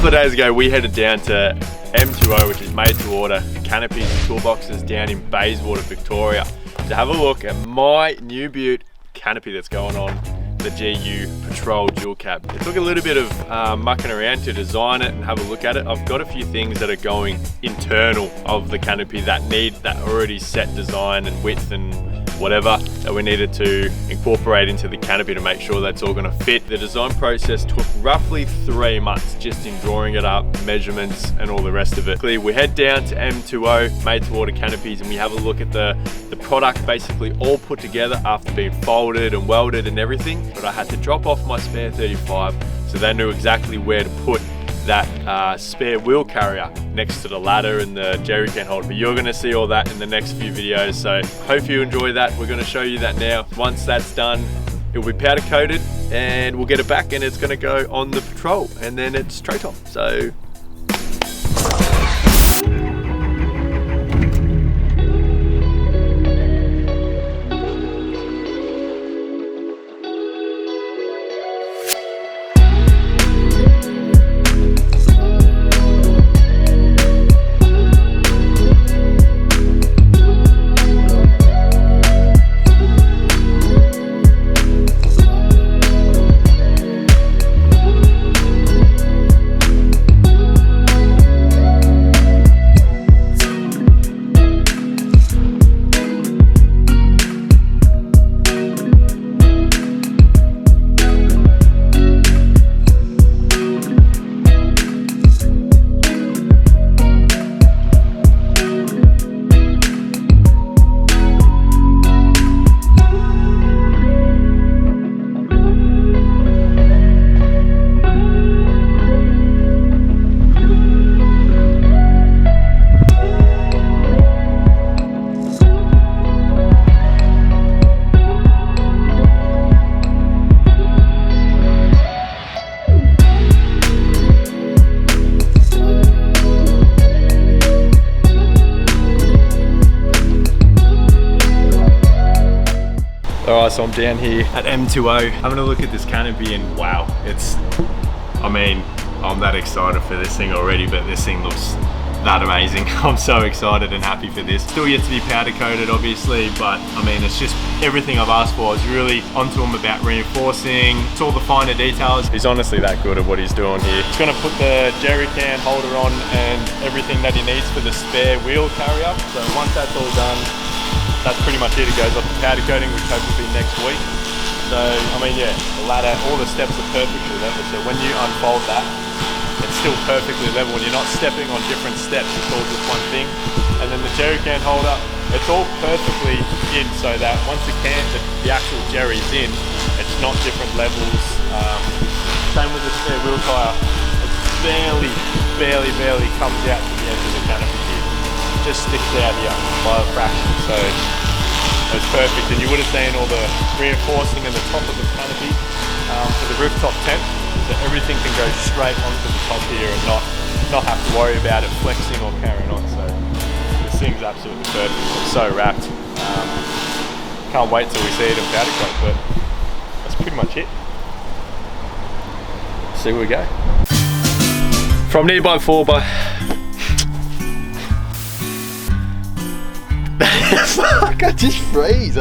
couple of days ago we headed down to M2O, which is made to order canopies and toolboxes down in Bayswater, Victoria, to have a look at my new Butte canopy that's going on the GU Patrol dual cab. It took a little bit of mucking around to design it and have a look at it. I've got a few things that are going internal of the canopy that need that already set design and width and whatever that we needed to incorporate into the canopy to make sure that's all going to fit. The design process took roughly 3 months just in drawing it up, measurements and all the rest of it. We head down to M2O, made to order canopies, and we have a look at the product basically all put together after being folded and welded and everything. But I had to drop off my spare 35 so they knew exactly where to put that spare wheel carrier next to the ladder and the jerry can holder. But you're going to see all that in the next few videos, so hope you enjoy that. We're going to show you that now. Once that's done, it will be powder coated and we'll get it back and it's going to go on the Patrol and then it's straight on. So alright, so I'm down here at M2O having a look at this canopy and wow, I'm that excited for this thing already, but this thing looks that amazing. I'm so excited and happy for this. Still yet to be powder coated obviously, but it's just everything I've asked for. I was really onto him about reinforcing. It's all the finer details. He's honestly that good at what he's doing here. He's gonna put the jerry can holder on and everything that he needs for the spare wheel carrier. So once that's all done, that's pretty much it. It goes off the powder coating, which hopefully will be next week. So, yeah, the ladder, all the steps are perfectly level. So when you unfold that, it's still perfectly level. When you're not stepping on different steps, it's all just one thing. And then the jerry can holder, it's all perfectly in so that once the actual jerry's in, it's not different levels. Same with the spare wheel tyre. It barely comes out to the edge of the canopy here. Just sticks out here by a fraction, so it's perfect. And you would have seen all the reinforcing in the top of the canopy for the rooftop tent, so everything can go straight onto the top here and not have to worry about it flexing or carrying on. So this thing's absolutely perfect. It's so wrapped. Can't wait till we see it in powder coat, but that's pretty much it. See where we go. From nearby 4x. Fuck, I just freeze.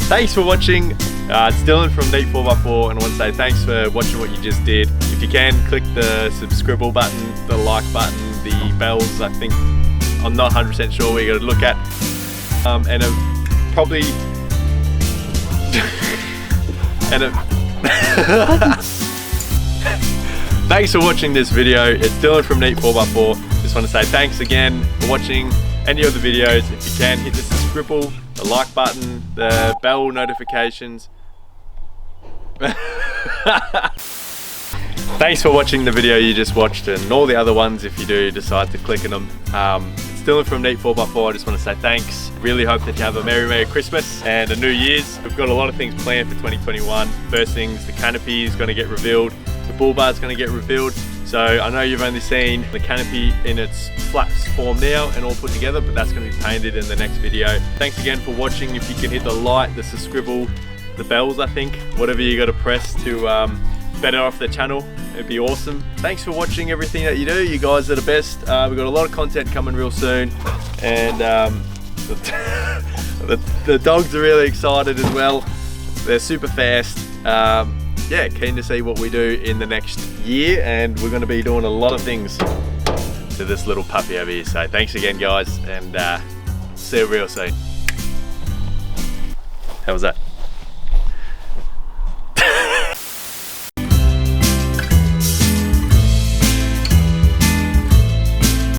Thanks for watching. It's Dylan from Neat 4x4 and I want to say thanks for watching what you just did. If you can, click the subscribe button, the like button, the bells. I think I'm not 100% sure where you got to look at. And probably thanks for watching this video. It's Dylan from Neat 4x4. Just want to say thanks again for watching any of the videos. If you can, hit the subscribe, the like button, the bell notifications. Thanks for watching the video you just watched and all the other ones if you do decide to click on them. It's Dylan from Neat 4x4. I just want to say thanks. Really hope that you have a Merry Christmas and a New Year's. We've got a lot of things planned for 2021. First things, the canopy is going to get revealed. The bull bar is going to get revealed. So I know you've only seen the canopy in its flat form now and all put together, but that's going to be painted in the next video. Thanks again for watching. If you can hit the like, the subscribe, the bells, I think, whatever you got to press to better off the channel, it'd be awesome. Thanks for watching everything that you do. You guys are the best. We've got a lot of content coming real soon, and the dogs are really excited as well. They're super fast. Yeah, keen to see what we do in the next year, and we're going to be doing a lot of things to this little puppy over here. So thanks again, guys, and see you real soon. How was that?